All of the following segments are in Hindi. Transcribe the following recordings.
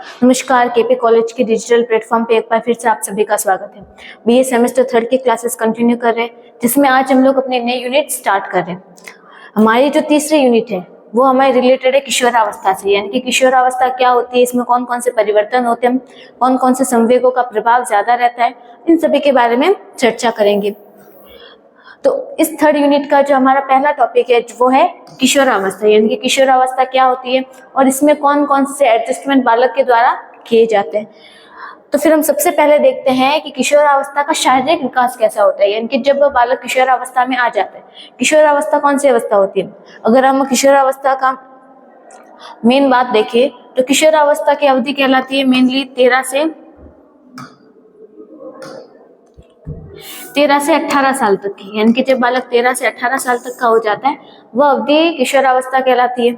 नमस्कार, केपी कॉलेज के डिजिटल प्लेटफॉर्म पे एक बार फिर से आप सभी का स्वागत है। बीए सेमेस्टर 3 की क्लासेस कंटिन्यू कर रहे हैं, जिसमें आज हम लोग अपने नए यूनिट स्टार्ट कर रहे हैं। हमारी जो तीसरी यूनिट है वो हमारे रिलेटेड है किशोरावस्था से, यानी कि किशोरावस्था क्या होती है, इसमें कौन कौन से परिवर्तन होते हैं, कौन कौन से संवेगों का प्रभाव ज्यादा रहता है, इन सभी के बारे में चर्चा करेंगे। तो इस थर्ड यूनिट का जो हमारा पहला टॉपिक है वो है किशोरावस्था, यानी कि किशोरावस्था क्या होती है और इसमें कौन कौन से एडजस्टमेंट बालक के द्वारा किए जाते हैं। तो फिर हम सबसे पहले देखते हैं कि किशोरावस्था का शारीरिक विकास कैसा होता है, यानी कि जब बालक किशोरावस्था में आ जाता है। किशोरावस्था कौन सी अवस्था होती है? अगर हम किशोरावस्था का मेन बात देखें तो किशोरावस्था की अवधि कहलाती है मेनली 13 से 18 साल तक की, यानी कि जब बालक 13 से 18 साल तक का हो जाता है वह अवधि किशोरावस्था कहलाती है।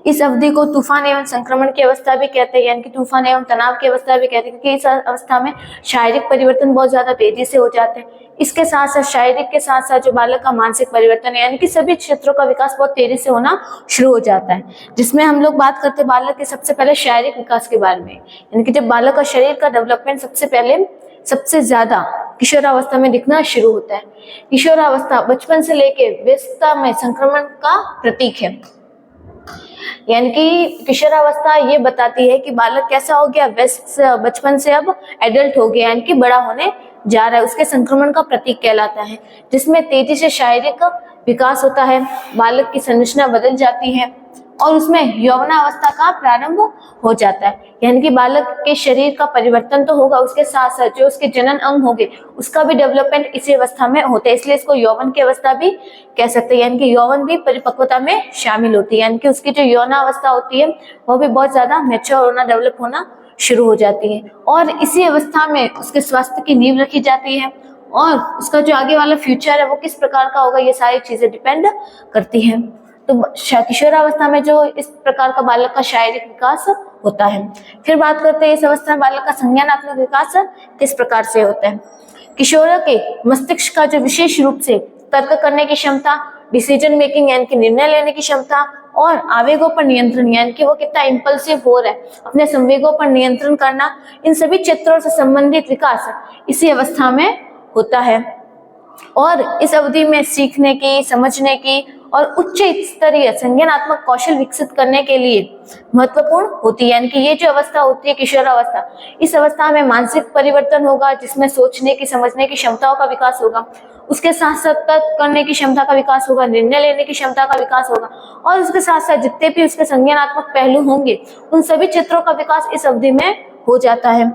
इस अवधि को तूफान एवं संक्रमण की अवस्था भी कहते हैं, यानी कि तूफान एवं तनाव की अवस्था भी कहते हैं, क्योंकि इस अवस्था में शारीरिक परिवर्तन बहुत ज्यादा तेजी से हो जाते हैं। इसके साथ साथ शारीरिक के साथ साथ जो बालक का मानसिक परिवर्तन है, यानी कि सभी क्षेत्रों का विकास बहुत तेजी से होना शुरू हो जाता है। जिसमें हम लोग बात करते हैं बालक के सबसे पहले शारीरिक विकास के बारे में, यानी कि जब बालक का शरीर का डेवलपमेंट सबसे ज्यादा किशोरावस्था में दिखना शुरू होता है। किशोरावस्था बचपन से लेकर वयस्कता में संक्रमण का प्रतीक है, यानी कि किशोरावस्था ये बताती है कि बालक कैसा हो गया, बचपन से अब एडल्ट हो गया, यानी कि बड़ा होने जा रहा है, उसके संक्रमण का प्रतीक कहलाता है। जिसमें तेजी से शारीरिक विकास होता है, बालक की संरचना बदल जाती है और उसमें यौवनावस्था का प्रारंभ हो जाता है, यानी कि बालक के शरीर का परिवर्तन तो होगा, उसके साथ साथ जो उसके जनन अंग होंगे उसका भी डेवलपमेंट इसी अवस्था में होता है, इसलिए इसको यौवन की अवस्था भी कह सकते हैं। यानी कि यौवन भी परिपक्वता में शामिल होती है, यानी कि उसकी जो यौनावस्था होती है वो भी बहुत ज्यादा मैच्योर होना, डेवलप होना शुरू हो जाती है और इसी अवस्था में उसके स्वास्थ्य की नींव रखी जाती है और उसका जो आगे वाला फ्यूचर है वो किस प्रकार का होगा, ये सारी चीजें डिपेंड करती है। तो किशोरावस्था में जो इस प्रकार का बालक का शारीरिक विकास होता है। फिर बात करते हैं इस अवस्था में बालक का संज्ञानात्मक विकास किस प्रकार से होता है। किशोर के मस्तिष्क का जो विशेष रूप से तर्क करने की क्षमता, डिसीजन मेकिंग यानी कि निर्णय लेने की क्षमता और आवेगों पर नियंत्रण, यानी कि वो कितना इम्पल्सिव हो रहा है, अपने संवेगों पर नियंत्रण करना, इन सभी क्षेत्रों से संबंधित विकास इसी अवस्था में होता है। और इस अवधि में सीखने की, समझने की और उच्च स्तरीय संज्ञानात्मक कौशल विकसित करने के लिए महत्वपूर्ण होती है, यानी कि ये जो अवस्था होती है किशोरावस्था, इस अवस्था में मानसिक परिवर्तन होगा, जिसमें सोचने की, समझने की क्षमताओं का विकास होगा, उसके साथ साथ तर्क करने की क्षमता का विकास होगा, निर्णय लेने की क्षमता का विकास होगा और उसके साथ साथ जितने भी उसके संज्ञानात्मक पहलू होंगे उन सभी क्षेत्रों का विकास इस अवधि में हो जाता है।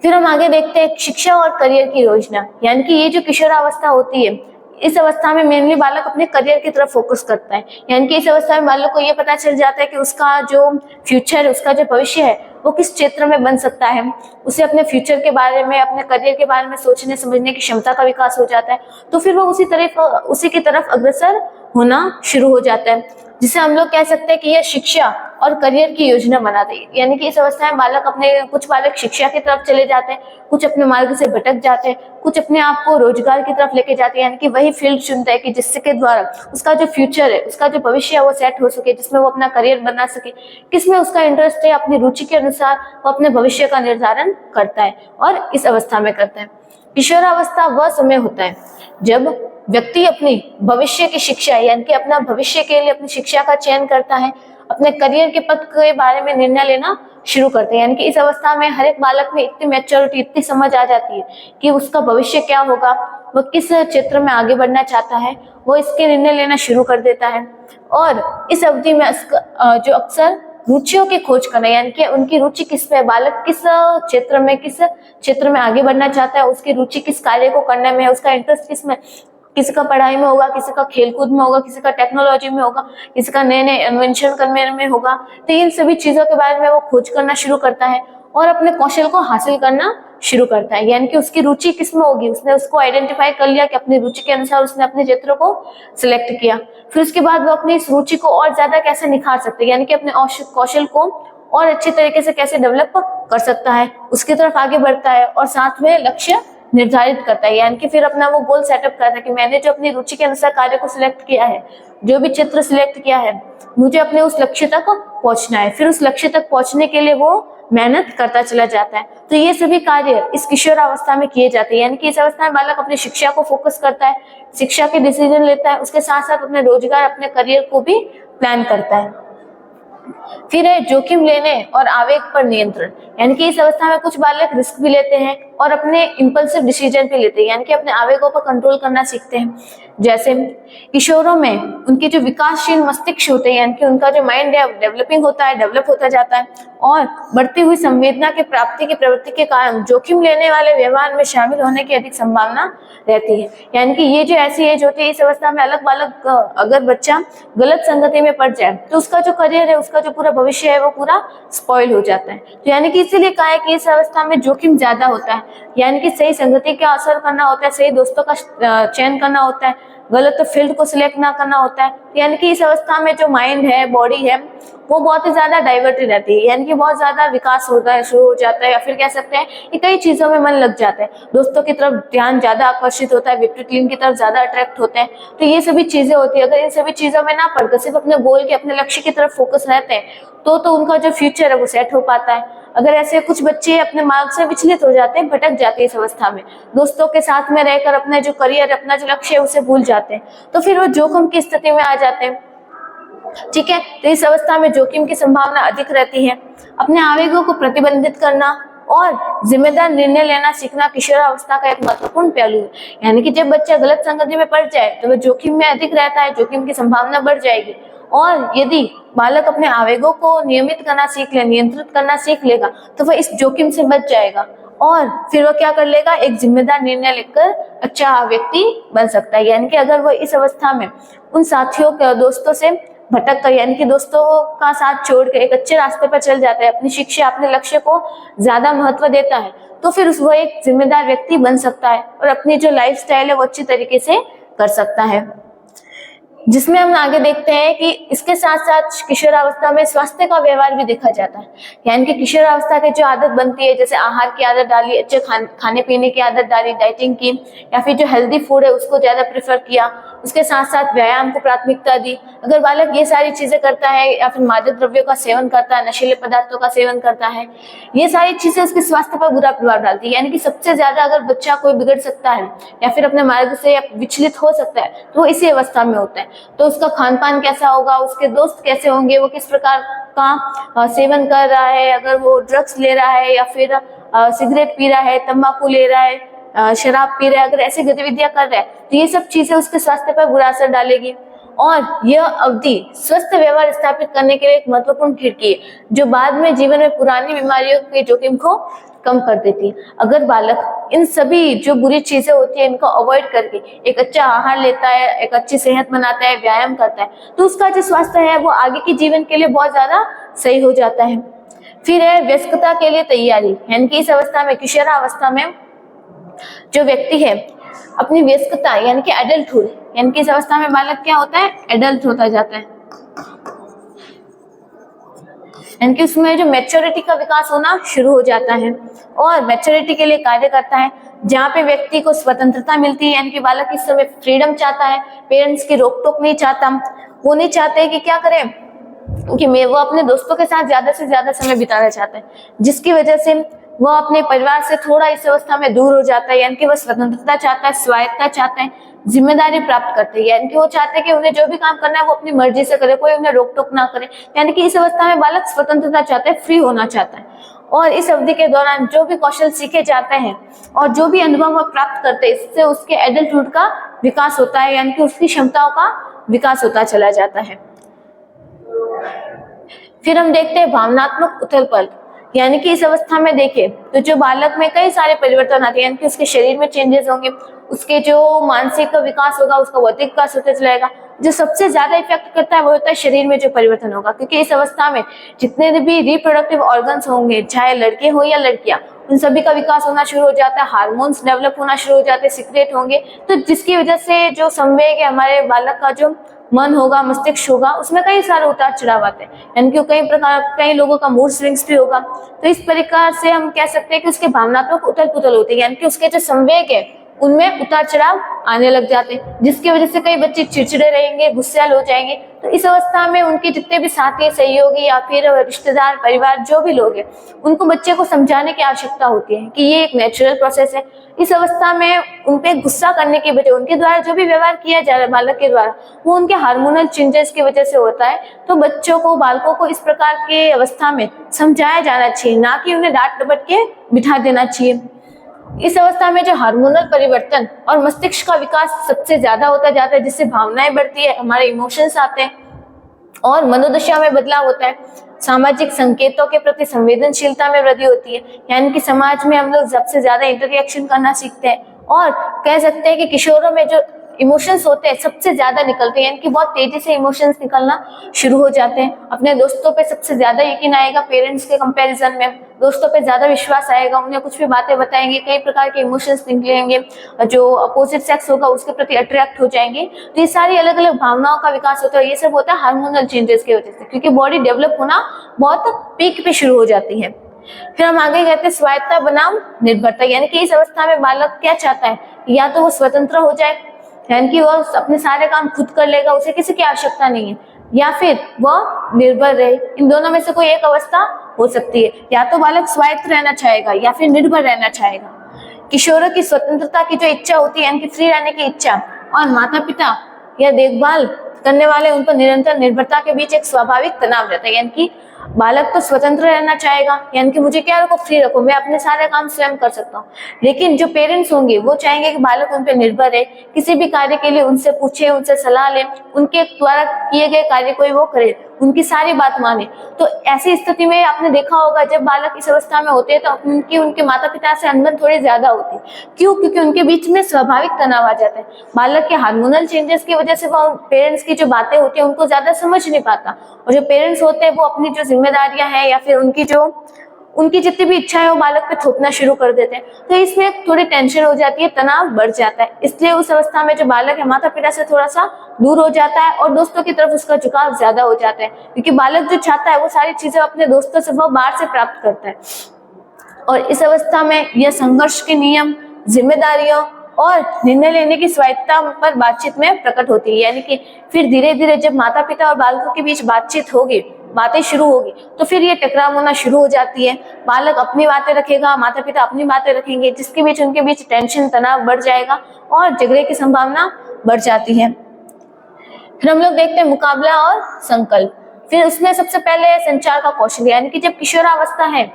फिर हम आगे देखते हैं शिक्षा और करियर की योजना, यानी कि ये जो किशोरावस्था होती है इस अवस्था में मेनली बालक अपने करियर की तरफ फोकस करता है, यानी कि इस अवस्था में बालक को ये पता चल जाता है कि उसका जो फ्यूचर है, उसका जो भविष्य है वो किस क्षेत्र में बन सकता है। उसे अपने फ्यूचर के बारे में, अपने करियर के बारे में सोचने समझने की क्षमता का विकास हो जाता है, तो फिर वो उसी की तरफ अग्रसर होना शुरू हो जाता है, जिसे हम लोग कह सकते हैं कि यह शिक्षा और करियर की योजना बनाते हैं। यानी कि इस अवस्था में कुछ बालक शिक्षा की तरफ चले जाते हैं, कुछ अपने मार्ग से भटक जाते हैं, कुछ अपने आप को रोजगार की तरफ लेके जाते हैं, यानी कि वही फील्ड चुनते हैं कि जिसके द्वारा उसका जो फ्यूचर है, उसका जो भविष्य है वो सेट हो सके, जिसमें वो अपना करियर बना सके, किसमें उसका इंटरेस्ट है, अपनी रुचि के अनुसार वो अपने भविष्य का निर्धारण करता है और इस अवस्था में करता है। किशोरावस्था वह समय होता है जब व्यक्ति अपनी भविष्य की शिक्षा, यानी कि अपना भविष्य के लिए अपनी शिक्षा का चयन करता है, अपने करियर के पथ के बारे में निर्णय लेना शुरू करते हैं। यानी कि इस अवस्था में हर एक बालक में इतनी मैच्योरिटी, इतनी समझ आ जाती है कि उसका भविष्य क्या होगा, वो किस क्षेत्र में आगे बढ़ना चाहता है, वो इसके निर्णय लेना शुरू कर देता है। और इस अवधि में जो अक्सर रुचियों की खोज करना, यानी कि उनकी रुचि किस पे, बालक किस क्षेत्र में आगे बढ़ना चाहता है, उसकी रुचि किस कार्य को करने में है, उसका इंटरेस्ट किस में, किसी का पढ़ाई में होगा, किसी का खेलकूद में होगा, किसी का टेक्नोलॉजी में होगा, किसी का नए नए इन्वेंशन करने में होगा। तो इन सभी चीजों के बारे में वो खोज करना शुरू करता है और अपने कौशल को हासिल करना शुरू करता है, यानी कि उसकी रुचि किसमें होगी, उसने उसको आइडेंटिफाई कर लिया कि अपनी रुचि के अनुसार उसने अपने क्षेत्र को सिलेक्ट किया। फिर उसके बाद वो अपनी इस रुचि को और ज्यादा कैसे निखार सकते हैं, यानी कि अपने कौशल को और अच्छे तरीके से कैसे डेवलप कर सकता है, उसकी तरफ आगे बढ़ता है और साथ में लक्ष्य निर्धारित करता है, यानी कि फिर अपना वो गोल सेटअप करता है कि मैंने जो अपनी रुचि के अनुसार कार्य को सिलेक्ट किया है, जो भी क्षेत्र सिलेक्ट किया है, मुझे अपने उस लक्ष्य तक पहुंचना है, फिर उस लक्ष्य तक पहुंचने के लिए वो मेहनत करता चला जाता है। तो ये सभी कार्य इस किशोरावस्था में किए जाते हैं, यानी कि इस अवस्था में बालक अपनी शिक्षा को फोकस करता है, शिक्षा के डिसीजन लेता है, उसके साथ साथ अपने रोजगार, अपने करियर को भी प्लान करता है। फिर है जोखिम लेने और आवेग पर नियंत्रण, यानी कि इस अवस्था में कुछ बालक रिस्क भी लेते हैं और अपने इंपल्सिव डिसीजन भी लेते हैं, यानी कि अपने आवेगों पर कंट्रोल करना सीखते हैं। जैसे किशोरों में उनके जो विकासशील मस्तिष्क होते हैं, यानी कि उनका जो माइंड है डेवलपिंग होता है, डेवलप होता जाता है, और बढ़ती हुई संवेदना की प्राप्ति की प्रवृत्ति के कारण जोखिम लेने वाले व्यवहार में शामिल होने की अधिक संभावना रहती है। यानी कि ये जो ऐसी एज होती है, इस अवस्था में अलग बालक अगर बच्चा गलत संगति में पड़ जाए तो उसका जो करियर है, उसका जो पूरा भविष्य है वो पूरा स्पॉइल हो जाता है। तो यानी कि इसीलिए कहा है कि इस अवस्था में जोखिम ज्यादा होता है, यानी कि सही संगति का असर करना होता है, सही दोस्तों का चयन करना होता है, गलत फील्ड को सिलेक्ट ना करना होता है। यानी कि इस अवस्था में जो माइंड है, बॉडी है, वो बहुत ही ज्यादा डाइवर्टेड रहती है, यानी कि बहुत ज्यादा विकास होता है, शुरू हो जाता है, या फिर कह सकते हैं कि कई चीजों में मन लग जाता है, दोस्तों की तरफ ध्यान ज्यादा आकर्षित होता है, व्यक्तित्व की तरफ ज्यादा अट्रैक्ट होते हैं। तो ये सभी चीजें होती है। अगर इन सभी चीजों में ना पढ़कर सिर्फ अपने गोल के, अपने लक्ष्य की तरफ फोकस रहते हैं तो उनका जो फ्यूचर है वो सेट हो पाता है। अगर ऐसे कुछ बच्चे अपने मार्ग से विचलित हो जाते हैं, भटक जाते हैं इस अवस्था में, दोस्तों के साथ में रहकर अपना जो करियर, अपना जो लक्ष्य है उसे भूल जाते हैं, तो फिर वो जोखिम की स्थिति में आ जाते हैं। ठीक है, तो इस अवस्था में जोखिम की संभावना अधिक रहती है। अपने आवेगों को प्रतिबंधित करना और जिम्मेदार निर्णय लेना सीखना किशोरावस्था का एक महत्वपूर्ण पहलू है। यानी कि जब बच्चा गलत संगति में पड़ जाए तो वह जोखिम में अधिक रहता है, जोखिम की संभावना बढ़ जाएगी। और यदि बालक अपने आवेगों को नियमित करना सीख ले, नियंत्रित करना सीख लेगा, तो वह इस जोखिम से बच जाएगा और फिर वह क्या कर लेगा, एक जिम्मेदार निर्णय लेकर अच्छा व्यक्ति बन सकता है। यानी कि अगर वह इस अवस्था में उन साथियों के, दोस्तों से भटक कर, यानी कि दोस्तों का साथ छोड़कर एक अच्छे रास्ते पर चल जाता है, अपनी शिक्षा, अपने लक्ष्य को ज्यादा महत्व देता है, तो फिर वह एक जिम्मेदार व्यक्ति बन सकता है और अपनी जो लाइफस्टाइल है वो अच्छी तरीके से कर सकता है। जिसमें हम आगे देखते हैं कि इसके साथ साथ किशोरावस्था में स्वास्थ्य का व्यवहार भी देखा जाता है। यानी कि किशोरावस्था की जो आदत बनती है, जैसे आहार की आदत डाली, अच्छे खाने पीने की आदत डाली, डाइटिंग की, या फिर जो हेल्दी फूड है उसको ज्यादा प्रेफर किया, उसके साथ साथ व्यायाम को प्राथमिकता दी। अगर बालक ये सारी चीजें करता है या फिर मादक द्रव्यों का सेवन करता है, नशीले पदार्थों का सेवन करता है, ये सारी चीजें उसके स्वास्थ्य पर बुरा प्रभाव डालती है। यानी कि सबसे ज्यादा अगर बच्चा कोई बिगड़ सकता है या फिर अपने मार्ग से विचलित हो सकता है तो वो इसी अवस्था में होता है। तो उसका खान पान कैसा होगा, उसके दोस्त कैसे होंगे, वो किस प्रकार का सेवन कर रहा है, अगर वो ड्रग्स ले रहा है या फिर सिगरेट पी रहा है, तंबाकू ले रहा है, शराब पी रहा है, अगर ऐसी गतिविधियां कर रहा है तो ये सब चीजें उसके स्वास्थ्य पर बुरा असर डालेगी। और यह अवधि स्वस्थ व्यवहार स्थापित करने के लिए एक महत्वपूर्ण खिड़की है जो बाद में जीवन में पुरानी बीमारियों के जोखिम को कम कर देती है। अगर बालक इन सभी जो बुरी चीजें होती है इनको अवॉइड करके एक अच्छा आहार लेता है, एक अच्छी सेहत बनाता है, व्यायाम करता है, तो उसका जो स्वास्थ्य है वो आगे के जीवन के लिए बहुत ज्यादा सही हो जाता है। फिर है वयस्कता के लिए तैयारी, यानी कि इस अवस्था में, किशोरावस्था में जो व्यक्ति है अपनी वयस्कता यानी कि एडल्टहुड, यानी कि इस अवस्था में बालक क्या होता है, एडल्ट होता जाता है, यानी कि उसमें जो मैच्योरिटी का विकास होना शुरू हो जाता है और मैच्योरिटी के लिए कार्य करता है, जहाँ पे व्यक्ति को स्वतंत्रता मिलती है। यानी कि बालक इस समय फ्रीडम चाहता है, पेरेंट्स की रोक टोक नहीं चाहता, वो नहीं चाहते कि क्या करें कि वो अपने दोस्तों के साथ ज्यादा से ज्यादा समय बिताना चाहता है, जिसकी वजह से वह अपने परिवार से थोड़ा इस अवस्था में दूर हो जाता है। यानी कि वह स्वतंत्रता चाहता है, स्वायत्तता चाहता है, जिम्मेदारी प्राप्त करते हैं, यानी कि वो चाहते हैं कि उन्हें जो भी काम करना है वो अपनी मर्जी से करे, कोई उन्हें रोक टोक ना करे। यानी कि इस अवस्था में बालक स्वतंत्रता चाहता है, फ्री होना चाहता है, और इस अवधि के दौरान जो भी कौशल सीखे जाते हैं और जो भी अनुभव वह प्राप्त करते हैं, इससे उसके एडल्टहुड का विकास होता है, यानी कि उसकी क्षमताओं का विकास होता चला जाता है। फिर हम देखते हैं भावनात्मक उथल पुथल, यानी कि इस अवस्था में देखें तो जो बालक में कई सारे परिवर्तन आते हैं, यानी कि उसके शरीर में चेंजेस होंगे, उसके जो मानसिक विकास होगा, उसका बौद्धिक विकास होता चलेगा। जो सबसे ज्यादा इफेक्ट करता है वो होता है शरीर में जो परिवर्तन होगा, क्योंकि इस अवस्था में जितने भी रिप्रोडक्टिव ऑर्गन्स होंगे, चाहे लड़के हो या लड़कियां, उन सभी का विकास होना शुरू हो जाता है, हार्मोन्स डेवलप होना शुरू हो जाते हैं, सीक्रेट होंगे, तो जिसकी वजह से जो संवेग है, हमारे बालक का जो मन होगा, मस्तिष्क होगा, उसमें कई सारे उतार चढ़ाव आते हैं, यानी कि कई लोगों का मूड स्विंग्स भी होगा। तो इस प्रकार से हम कह सकते हैं कि उसके भावनात्मक उथल पुथल होती है, यानी कि उसके जो संवेग है उनमें उतार चढ़ाव आने लग जाते हैं, जिसकी वजह से कई बच्चे चिड़चिड़े रहेंगे, गुस्सैल हो जाएंगे। तो इस अवस्था में उनके जितने भी साथी, सहयोगी या फिर रिश्तेदार, परिवार जो भी लोग हैं, उनको बच्चे को समझाने की आवश्यकता होती है कि ये एक नेचुरल प्रोसेस है। इस अवस्था में उन पे गुस्सा करने की वजह, उनके द्वारा जो भी व्यवहार किया जा रहा है बालक के द्वारा, वो उनके हार्मोनल चेंजेस की वजह से होता है। तो बच्चों को, बालकों को इस प्रकार के अवस्था में समझाया जाना चाहिए, ना कि उन्हें डांट डपट के बिठा देना चाहिए। इस अवस्था में जो हार्मोनल परिवर्तन और मस्तिष्क का विकास सबसे ज्यादा होता जाता है, जिससे भावनाएं बढ़ती है, हमारे इमोशंस आते हैं और मनोदशा में बदलाव होता है। सामाजिक संकेतों के प्रति संवेदनशीलता में वृद्धि होती है, यानी कि समाज में हम लोग सबसे ज्यादा इंटरएक्शन करना सीखते हैं। और कह सकते हैं कि किशोरों में जो इमोशंस होते हैं सबसे ज्यादा निकलते हैं, यानी कि बहुत तेजी से इमोशंस निकलना शुरू हो जाते हैं। अपने दोस्तों पे सबसे ज्यादा यकीन आएगा पेरेंट्स के कंपैरिजन में, दोस्तों पे ज्यादा विश्वास आएगा, उन्हें कुछ भी बातें बताएंगे, कई प्रकार के इमोशंस निकलेंगे, जो अपोजिट सेक्स होगा उसके प्रति अट्रैक्ट हो जाएंगे। तो ये सारी अलग अलग भावनाओं का विकास होता है। ये सब होता है हार्मोनल चेंजेस की वजह से, क्योंकि बॉडी डेवलप होना बहुत पीक पे शुरू हो जाती है। फिर हम आगे कहते हैं स्वायत्तता बनाम निर्भरता, यानी कि इस अवस्था में बालक क्या चाहता है, या तो वो स्वतंत्र हो जाए, यानी कि वह अपने सारे काम खुद कर लेगा, उसे किसी की आवश्यकता नहीं है, या फिर वह निर्भर रहे। इन दोनों में से कोई एक अवस्था हो सकती है। या तो बालक स्वायत्त रहना चाहेगा या फिर निर्भर रहना चाहेगा। किशोरों की स्वतंत्रता की जो इच्छा होती है, यानी कि फ्री रहने की इच्छा, और माता पिता या देखभाल करने वाले उन पर निरंतर निर्भरता के बीच एक स्वाभाविक तनाव रहता है। यानी कि बालक तो स्वतंत्र रहना चाहेगा, यानी कि मुझे क्या रखो, फ्री रखो, मैं अपने सारे काम स्वयं कर सकता हूँ। लेकिन जो पेरेंट्स होंगे वो चाहेंगे कि बालक उन पर निर्भर रहे, किसी भी कार्य के लिए उनसे पूछे, उनसे सलाह ले, उनके द्वारा किए गए कार्य को ही वो करे, उनकी सारी बात माने। तो ऐसी स्थिति में आपने देखा होगा जब बालक इस अवस्था में होते हैं तो उनके माता पिता से अनबन थोड़ी ज्यादा होती है। क्यों? क्योंकि उनके बीच में स्वाभाविक तनाव आ जाता है। बालक के हार्मोनल चेंजेस की वजह से वो पेरेंट्स की जो बातें होती है उनको ज्यादा समझ नहीं पाता, और जो पेरेंट्स होते हैं वो अपनी जो जिम्मेदारियां हैं या फिर उनकी जितनी भी इच्छाएं वो बालक पे थोपना शुरू कर देते हैं। तो इसमें थोड़ी टेंशन हो जाती है, तनाव बढ़ जाता है। इसलिए उस अवस्था में जो बालक है माता पिता से थोड़ा सा दूर हो जाता है और दोस्तों की तरफ उसका झुकाव ज्यादा हो जाता है, क्योंकि बालक जो चाहता है वो सारी चीजें अपने दोस्तों से वो बाहर से प्राप्त करता है। और इस अवस्था में यह संघर्ष के नियम, जिम्मेदारियों और निर्णय लेने की स्वायत्तता पर बातचीत में प्रकट होती है। यानी कि फिर धीरे धीरे जब माता पिता और बालकों के बीच बातचीत होगी, बातें शुरू होगी, तो फिर ये टकराव होना शुरू हो जाती है। बालक अपनी बातें रखेगा, माता पिता अपनी बातें रखेंगे, जिसके बीच उनके बीच टेंशन, तनाव बढ़ जाएगा और झगड़े की संभावना बढ़ जाती है। फिर हम लोग देखते हैं मुकाबला और संकल्प। फिर उसमें सबसे पहले संचार का कौशल, यानी कि जब किशोरावस्था है,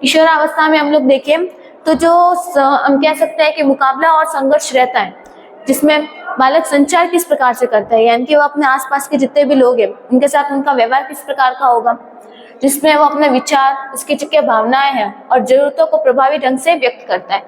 किशोरावस्था में हम लोग देखें तो जो हम कह सकते हैं कि मुकाबला और संघर्ष रहता है, जिसमें बालक संचार किस प्रकार से करता है, यानी कि वो अपने आसपास के जितने भी लोग हैं उनके साथ उनका व्यवहार किस प्रकार का होगा, जिसमें वो अपने विचार, उसकी जो भावनाएं हैं और जरूरतों को प्रभावी ढंग से व्यक्त करता है,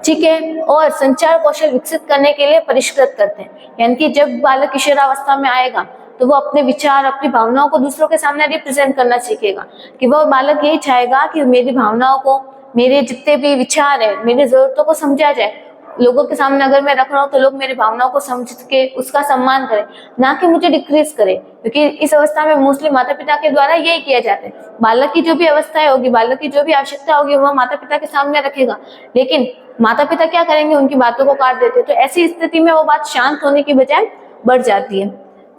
ठीक है। और संचार कौशल विकसित करने के लिए परिष्कृत करते हैं, यानी कि जब बालक किशोरावस्था में आएगा तो वो अपने विचार, अपनी भावनाओं को दूसरों के सामने रिप्रेजेंट करना सीखेगा, कि वो बालक यही चाहेगा कि मेरी भावनाओं को, मेरे जितने भी विचार है, मेरी जरूरतों को समझा जाए। लोगों के सामने अगर मैं रख रहा हूँ तो लोग मेरी भावनाओं को समझ के उसका सम्मान करें, ना कि मुझे डिक्रीज करें, क्योंकि इस अवस्था में मोस्टली माता पिता के द्वारा यही किया जाता है। बालक की जो भी अवस्थाएं होगी, बालक की जो भी आवश्यकता होगी वो माता पिता के सामने रखेगा, लेकिन माता पिता क्या करेंगे, उनकी बातों को काट देते। तो ऐसी स्थिति में वो बात शांत होने की बजाय बढ़ जाती है,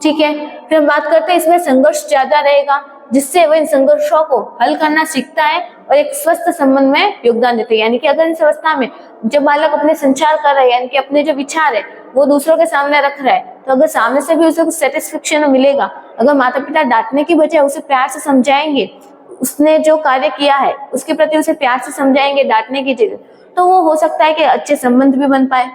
ठीक है। फिर हम बात करते हैं इसमें संघर्ष ज्यादा रहेगा, जिससे वो इन संघर्षों को हल करना सीखता है और एक स्वस्थ संबंध में योगदान देते हैं। यानी कि अगर इस अवस्था में जब बालक अपने संचार कर रहा है, यानी कि अपने जो विचार है वो दूसरों के सामने रख रहा है, तो अगर सामने से भी उसे कुछ सेटिस्फेक्शन मिलेगा, अगर माता पिता डांटने की बजाय उसे प्यार से समझाएंगे, उसने जो कार्य किया है उसके प्रति उसे प्यार से समझाएंगे डांटने की जगह, तो वो हो सकता है कि अच्छे संबंध भी बन पाए।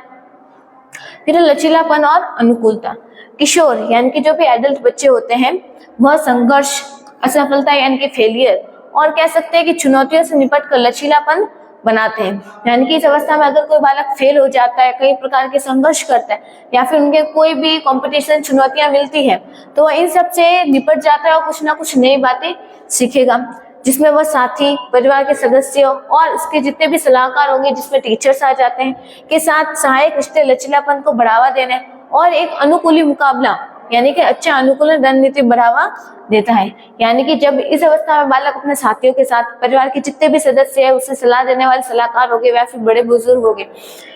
फिर लचीलापन और अनुकूलता। किशोर यानी कि जो भी एडल्ट बच्चे होते हैं वह संघर्ष, असफलता यानी कि फेलियर, और कह सकते हैं कि चुनौतियों से निपट कर लचीलापन बनाते हैं। यानी कि इस अवस्था में अगर कोई बालक फेल हो जाता है, कई प्रकार के संघर्ष करता है, या फिर उनके कोई भी कंपटीशन, चुनौतियां मिलती है, तो इन सब से निपट जाता है और कुछ ना कुछ नई बातें सीखेगा, जिसमें वह साथी, परिवार के सदस्यों और उसके जितने भी सलाहकार होंगे, जिसमें टीचर्स आ जाते हैं, के साथ सहायक रिश्ते, लचीलापन को बढ़ावा देने और एक अनुकूली मुकाबला यानी कि अच्छा अनुकूलन रणनीति बढ़ावा देता है। यानी कि जब इस अवस्था में बालक अपने साथियों के साथ, परिवार के जितने भी सदस्य हैं, उससे सलाह देने वाले सलाहकार हो गए या फिर बड़े बुजुर्ग हो गए,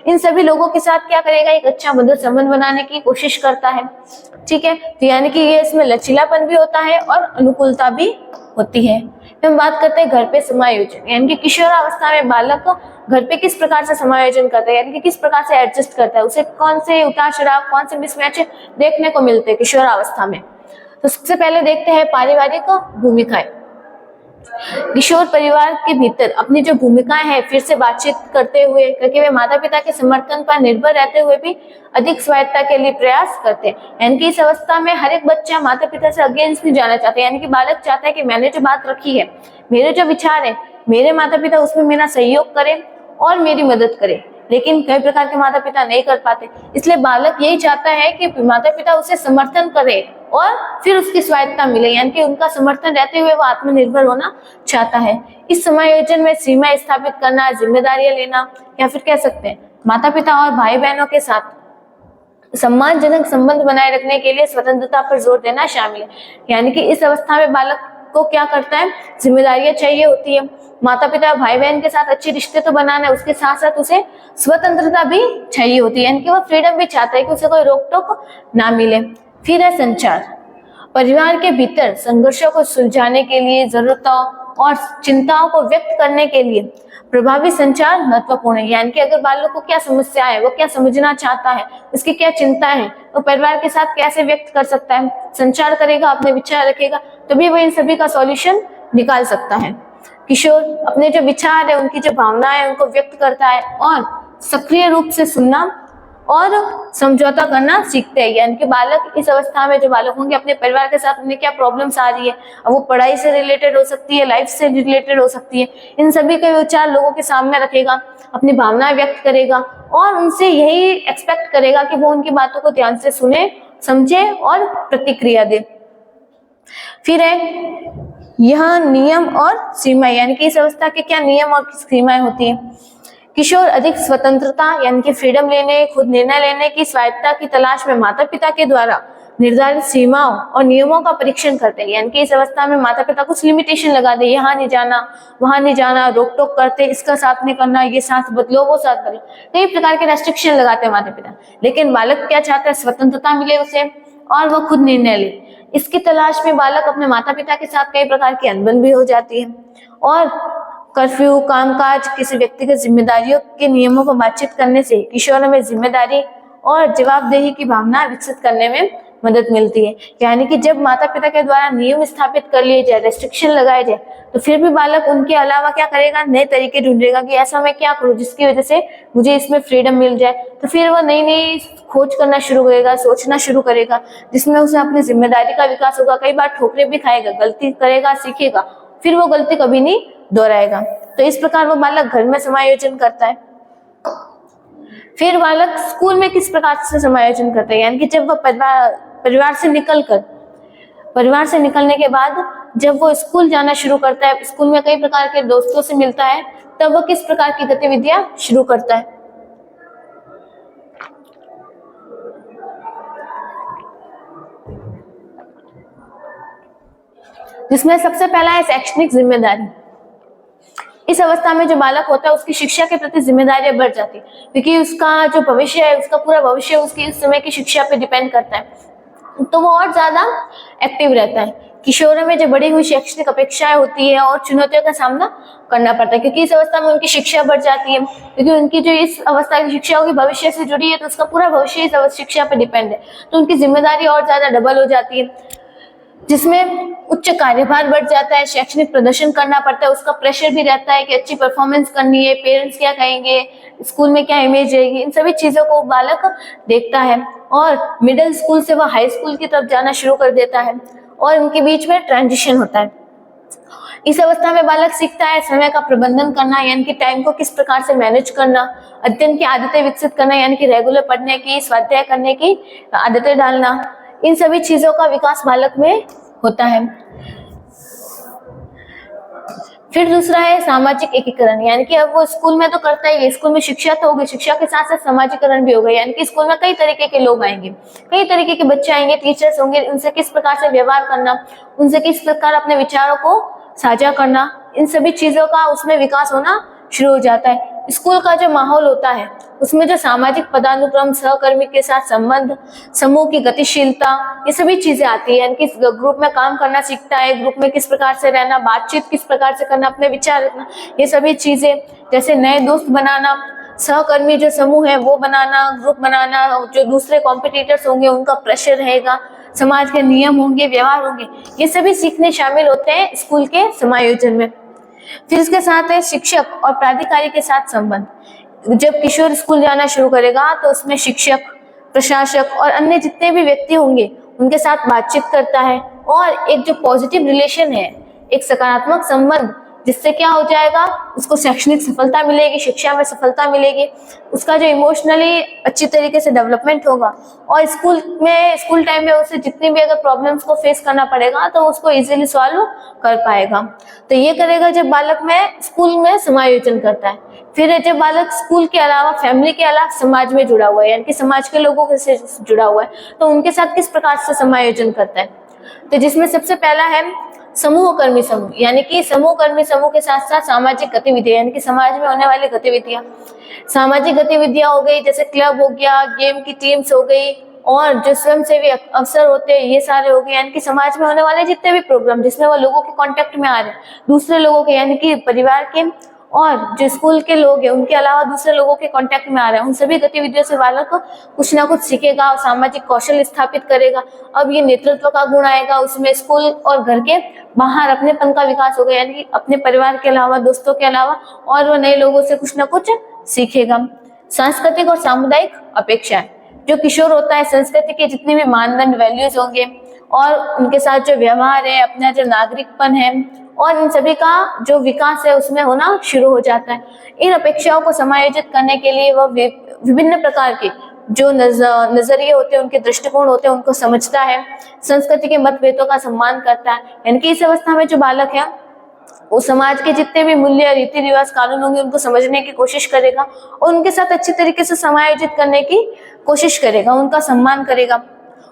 इन सभी लोगों के साथ क्या करेगा, एक अच्छा मधुर संबंध बनाने की कोशिश करता है। ठीक है, तो यानी कि ये इसमें लचीलापन भी होता है और अनुकूलता भी होती है। हम बात करते हैं घर पे समायोजन, यानी कि किशोरावस्था में बालक घर पे किस प्रकार से समायोजन करता है, यानी कि किस प्रकार से एडजस्ट करता है, उसे कौन से उतार चढ़ाव, कौन से मिसमैच देखने को मिलते हैं किशोरावस्था में। तो सबसे पहले देखते हैं पारिवारिक भूमिकाएं। किशोर परिवार के भीतर अपनी जो भूमिकाएं हैं फिर से बातचीत करते हुए, क्योंकि वे माता पिता के समर्थन पर निर्भर रहते हुए भी अधिक स्वायत्तता के लिए प्रयास करते हैं। यानी कि इस अवस्था में हर एक बच्चा माता पिता से अगेंस्ट नहीं जाना चाहता, यानी कि बालक चाहता है कि मैंने जो बात रखी है, मेरे जो विचार है, मेरे माता पिता उसमें मेरा सहयोग करें और मेरी मदद करें। लेकिन कई प्रकार के माता पिता नहीं कर पाते, इसलिए बालक यही चाहता है कि माता पिता उसे समर्थन करे और फिर उसकी स्वायत्तता मिले, यानी कि उनका समर्थन रहते हुए वो आत्मनिर्भर होना चाहता है। इस समायोजन में सीमा स्थापित करना, जिम्मेदारियां लेना, या फिर कह सकते हैं माता पिता और भाई बहनों के साथ सम्मानजनक संबंध बनाए रखने के लिए स्वतंत्रता पर जोर देना शामिल है। यानी कि इस अवस्था में बालक को क्या करता है, जिम्मेदारियां चाहिए होती है, माता पिता और भाई बहन के साथ अच्छे रिश्ते तो बनाना है, उसके साथ साथ उसे स्वतंत्रता भी चाहिए होती है, यानी कि वो फ्रीडम भी चाहता है कि उसे कोई रोक टोक ना मिले। फिर है संचार। परिवार के भीतर संघर्षों को सुलझाने के लिए, जरूरतों और चिंताओं को व्यक्त करने के लिए प्रभावी संचार महत्वपूर्ण है। यानी कि अगर बालक को क्या समस्या है, वो क्या समझना चाहता है, उसकी क्या चिंता है, वो परिवार के साथ कैसे व्यक्त कर सकता है, संचार करेगा, अपने विचार रखेगा, तभी वो इन सभी का सॉल्यूशन निकाल सकता है। किशोर अपने जो विचार है, उनकी जो भावनाएं है, उनको व्यक्त करता है और सक्रिय रूप से सुनना और समझौता करना सीखते हैं। यानी कि बालक इस अवस्था में जो बालक होंगे, अपने परिवार के साथ उन्हें क्या प्रॉब्लम्स आ रही है, अब वो पढ़ाई से रिलेटेड हो सकती है, लाइफ से रिलेटेड हो सकती है, इन सभी के विचार लोगों के सामने रखेगा, अपनी भावनाएं व्यक्त करेगा और उनसे यही एक्सपेक्ट करेगा कि वो उनकी बातों को ध्यान से सुने, समझे और प्रतिक्रिया दे। फिर है यह नियम और सीमाएं, यानी कि इस अवस्था के क्या नियम और सीमाएं होती है। किशोर अधिक स्वतंत्रता यानी कि फ्रीडम लेने, खुद निर्णय लेने की स्वायत्तता की तलाश में माता पिता के द्वारा निर्धारित सीमाओं और नियमों का परीक्षण करते हैं। यानी कि इस अवस्था में माता पिता कुछ लिमिटेशन लगा दे, यहाँ नहीं जाना, वहां नहीं जाना, रोक टोक करते, इसका साथ नहीं करना, ये साथ बदलो, वो साथ बदलो, कई प्रकार के रेस्ट्रिक्शन लगाते हैं माता पिता। लेकिन बालक क्या चाहता है, स्वतंत्रता मिले उसे और वह खुद निर्णय ले। इसकी तलाश में बालक अपने माता पिता के साथ कई प्रकार की अनबन भी हो जाती है और कर्फ्यू, कामकाज, किसी व्यक्तिगत जिम्मेदारियों के नियमों पर बातचीत करने से किशोरों में जिम्मेदारी और जवाबदेही की भावना विकसित करने में मदद मिलती है। यानी कि जब माता पिता के द्वारा नियम स्थापित कर लिए जाए, रेस्ट्रिक्शन लगाए जाए, तो फिर भी बालक उनके अलावा क्या करेगा, नए तरीके ढूंढेगा कि ऐसा मैं क्या करूं जिसकी वजह से मुझे इसमें फ्रीडम मिल जाए। तो फिर वो नई नई खोज करना शुरू करेगा, सोचना शुरू करेगा, जिसमें उसे अपनी जिम्मेदारी का विकास होगा। कई बार ठोकरें भी खाएगा, गलती करेगा, सीखेगा, फिर वो गलती कभी नहीं दोहराएगा। तो इस प्रकार वो बालक घर में समायोजन करता है। फिर बालक स्कूल में किस प्रकार से समायोजन करता है, यानी कि जब वह परिवार से निकलने के बाद जब वो स्कूल जाना शुरू करता है, स्कूल में कई प्रकार के दोस्तों से मिलता है, तब वो किस प्रकार की गतिविधियां शुरू करता है। जिसमें सबसे पहला है शैक्षणिक जिम्मेदारी। इस अवस्था में जो बालक होता है उसकी शिक्षा के प्रति जिम्मेदारियां बढ़ जाती है, क्योंकि उसका जो भविष्य है, उसका पूरा भविष्य उसकी इस समय की शिक्षा पे डिपेंड करता है, तो वो और ज्यादा एक्टिव रहता है। किशोरों में जो बढ़ी हुई शैक्षणिक अपेक्षाएं होती है और चुनौतियों का सामना करना पड़ता है, क्योंकि इस अवस्था में उनकी शिक्षा बढ़ जाती है, क्योंकि उनकी जो इस अवस्था की शिक्षा होगी भविष्य से जुड़ी है, तो उसका पूरा भविष्य इस शिक्षा पे डिपेंड है, तो उनकी जिम्मेदारी और ज्यादा डबल हो जाती है, जिसमें उच्च कार्यभार बढ़ जाता है, शैक्षणिक प्रदर्शन करना पड़ता है, उसका प्रेशर भी रहता है कि अच्छी परफॉर्मेंस करनी है, पेरेंट्स क्या कहेंगे, स्कूल में क्या इमेज रहेगी, इन सभी चीजों को बालक देखता है और मिडिल स्कूल से वह हाई स्कूल की तरफ जाना शुरू कर देता है और इनके बीच में ट्रांजिशन होता है। इस अवस्था में बालक सीखता है समय का प्रबंधन करना, यानी कि टाइम को किस प्रकार से मैनेज करना, अध्ययन की आदतें विकसित करना, यानी कि रेगुलर पढ़ने की, स्वाध्याय करने की आदतें डालना, इन सभी चीजों का विकास बालक में होता है। फिर दूसरा है सामाजिक एकीकरण, यानी कि अब वो स्कूल में तो करता ही है, स्कूल में शिक्षा तो होगी, शिक्षा के साथ साथ सामाजिकरण भी होगा, यानी कि स्कूल में कई तरीके के लोग आएंगे, कई तरीके के बच्चे आएंगे, टीचर्स होंगे, उनसे किस प्रकार से व्यवहार करना, उनसे किस प्रकार अपने विचारों को साझा करना, इन सभी चीजों का उसमें विकास होना शुरू हो जाता है। स्कूल का जो माहौल होता है उसमें जो सामाजिक पदानुक्रम, सहकर्मी के साथ संबंध, समूह की गतिशीलता, ये सभी चीजें आती है, यानी कि ग्रुप में काम करना सीखता है, ग्रुप में किस प्रकार से रहना, बातचीत किस प्रकार से करना, अपने विचार रखना, ये सभी चीजें, जैसे नए दोस्त बनाना, सहकर्मी जो समूह है वो बनाना, ग्रुप बनाना, जो दूसरे कॉम्पिटिटर्स होंगे उनका प्रेशर रहेगा, समाज के नियम होंगे, व्यवहार होंगे, ये सभी सीखने शामिल होते हैं स्कूल के समायोजन में। फिर इसके साथ है शिक्षक और प्राधिकारी के साथ संबंध। जब किशोर स्कूल जाना शुरू करेगा तो उसमें शिक्षक, प्रशासक और अन्य जितने भी व्यक्ति होंगे उनके साथ बातचीत करता है, और एक जो पॉजिटिव रिलेशन है, एक सकारात्मक संबंध, जिससे क्या हो जाएगा, उसको शैक्षणिक सफलता मिलेगी, शिक्षा में सफलता मिलेगी, उसका जो इमोशनली अच्छी तरीके से डेवलपमेंट होगा, और स्कूल टाइम में उसे जितनी भी अगर प्रॉब्लम्स को फेस करना पड़ेगा तो उसको इजीली सॉल्व कर पाएगा। तो ये करेगा जब बालक में स्कूल में समायोजन करता है। फिर जब बालक स्कूल के अलावा, फैमिली के अलावा समाज में जुड़ा हुआ है, यानी कि समाज के लोगों से जुड़ा हुआ है, तो उनके साथ किस प्रकार से समायोजन करता है, तो जिसमें सबसे पहला है समूह कर्मी समूह, यानी कि समूह कर्मी समूह के साथ साथ सामाजिक गतिविधियां, यानी कि समाज में होने वाली गतिविधियां, सामाजिक गतिविधियां हो गई, जैसे क्लब हो गया, गेम की टीम्स हो गई, और जो स्वयंसेवी अवसर होते हैं ये सारे हो गए, यानी कि समाज में होने वाले जितने भी प्रोग्राम जिसमें वो लोगों के कांटेक्ट में आ रहे हैं, दूसरे लोगों के, यानी कि परिवार के और जो स्कूल के लोग हैं उनके अलावा दूसरे लोगों के कांटेक्ट में आ रहे हैं, उन सभी गतिविधियों से बालक कुछ ना कुछ सीखेगा और सामाजिक कौशल स्थापित करेगा। अब ये नेतृत्व का गुण आएगा उसमें, स्कूल और घर के बाहर अपनेपन का विकास होगा, यानी कि अपने परिवार के अलावा, दोस्तों के अलावा, और वो नए लोगों से कुछ ना कुछ सीखेगा। सांस्कृतिक और सामुदायिक अपेक्षाएं, जो किशोर होता है संस्कृति के जितने भी मानदंड, वैल्यूज होंगे, और उनके साथ जो व्यवहार है, अपना जो नागरिकपन है, और इन सभी का जो विकास है उसमें होना शुरू हो जाता है। इन अपेक्षाओं को समायोजित करने के लिए वह विभिन्न प्रकार के जो नजरिए होते हैं, उनके दृष्टिकोण होते हैं, उनको समझता है, संस्कृति के मतभेदों का सम्मान करता है, यानी कि इस अवस्था में जो बालक है वो समाज के जितने भी मूल्य, रीति रिवाज, कानून होंगे उनको समझने की कोशिश करेगा और उनके साथ अच्छी तरीके से समायोजित करने की कोशिश करेगा, उनका सम्मान करेगा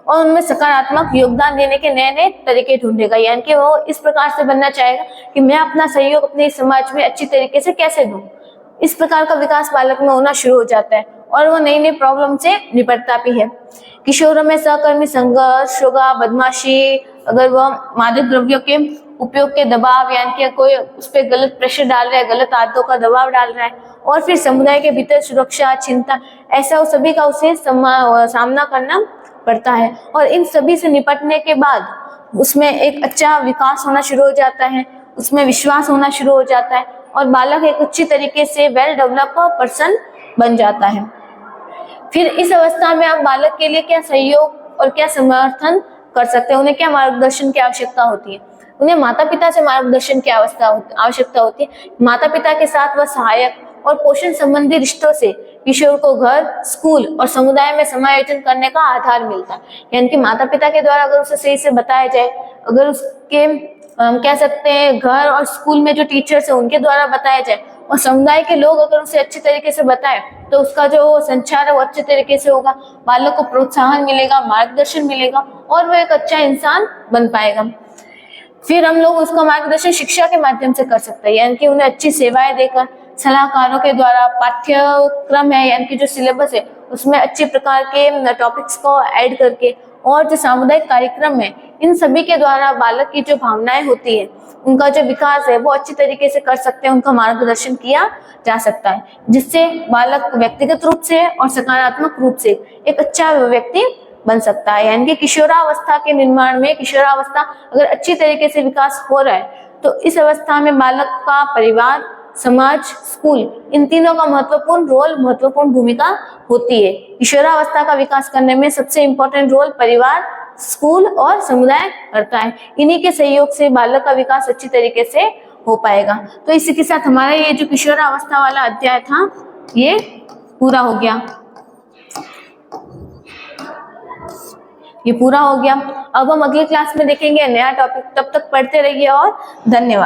और उनमें सकारात्मक योगदान देने के नए नए तरीके ढूंढेगा। यानी कि वो इस प्रकार से बनना चाहेगा कि मैं अपना सहयोग अपने समाज में अच्छी तरीके से कैसे दूं। इस प्रकार का विकास बालक में होना शुरू हो जाता है और वो नई नई प्रॉब्लम से निपटता भी है। किशोरों में सहकर्मी संघर्ष होगा, बदमाशी, अगर वह मादक द्रव्यों के उपयोग के दबाव, यानी कि कोई उस पर गलत प्रेशर डाल रहा है, गलत आदतों का दबाव डाल रहा है, और फिर समुदाय के भीतर सुरक्षा, चिंता, ऐसा सभी का उसे सामना करना पड़ता है। और इन सभी से निपटने के बाद उसमें एक अच्छा विकास होना शुरू हो जाता है, उसमें विश्वास होना शुरू हो जाता है और बालक एक अच्छी तरीके से वेल डेवलप पर्सन बन जाता है। फिर इस अवस्था में आप बालक के लिए क्या सहयोग और क्या समर्थन कर सकते हैं, उन्हें क्या मार्गदर्शन की आवश्यकता होती है। उन्हें माता पिता से मार्गदर्शन की आवश्यकता होती है। माता पिता के साथ वह सहायक और पोषण संबंधी रिश्तों से किशोर को घर, स्कूल और समुदाय में समायोजन करने का आधार मिलता है। यानी कि माता पिता के द्वारा अगर उसे सही से बताया जाए, अगर उसके हम कह सकते हैं घर और स्कूल में जो टीचर्स है उनके द्वारा बताया जाए और समुदाय के लोग अगर उसे अच्छी तरीके से बताएं तो उसका जो संचार है वो अच्छे तरीके से होगा, बालक को प्रोत्साहन मिलेगा, मार्गदर्शन मिलेगा और वो एक अच्छा इंसान बन पाएगा। फिर हम लोग उसका मार्गदर्शन शिक्षा के माध्यम से कर सकते हैं, यानी कि उन्हें अच्छी सेवाएं देकर, सलाहकारों के द्वारा, पाठ्यक्रम है यानी कि जो सिलेबस है उसमें अच्छे प्रकार के टॉपिक्स को ऐड करके, और जो सामुदायिक कार्यक्रम है इन सभी के द्वारा बालक की जो भावनाएं होती है, उनका जो विकास है वो अच्छी तरीके से कर सकते हैं, उनका मार्गदर्शन किया जा सकता है, जिससे बालक व्यक्तिगत रूप से और सकारात्मक रूप से एक अच्छा व्यक्ति बन सकता है। यानी कि किशोरावस्था के निर्माण में, किशोरावस्था अगर अच्छी तरीके से विकास हो रहा है तो इस अवस्था में बालक का परिवार, समाज, स्कूल, इन तीनों का महत्वपूर्ण भूमिका होती है। किशोरावस्था का विकास करने में सबसे इम्पोर्टेंट रोल परिवार, स्कूल और समुदाय करता है। इन्हीं के सहयोग से बालक का विकास अच्छी तरीके से हो पाएगा। तो इसी के साथ हमारा ये जो किशोरावस्था वाला अध्याय था ये पूरा हो गया। अब हम अगली क्लास में देखेंगे नया टॉपिक। तब तक पढ़ते रहिए और धन्यवाद।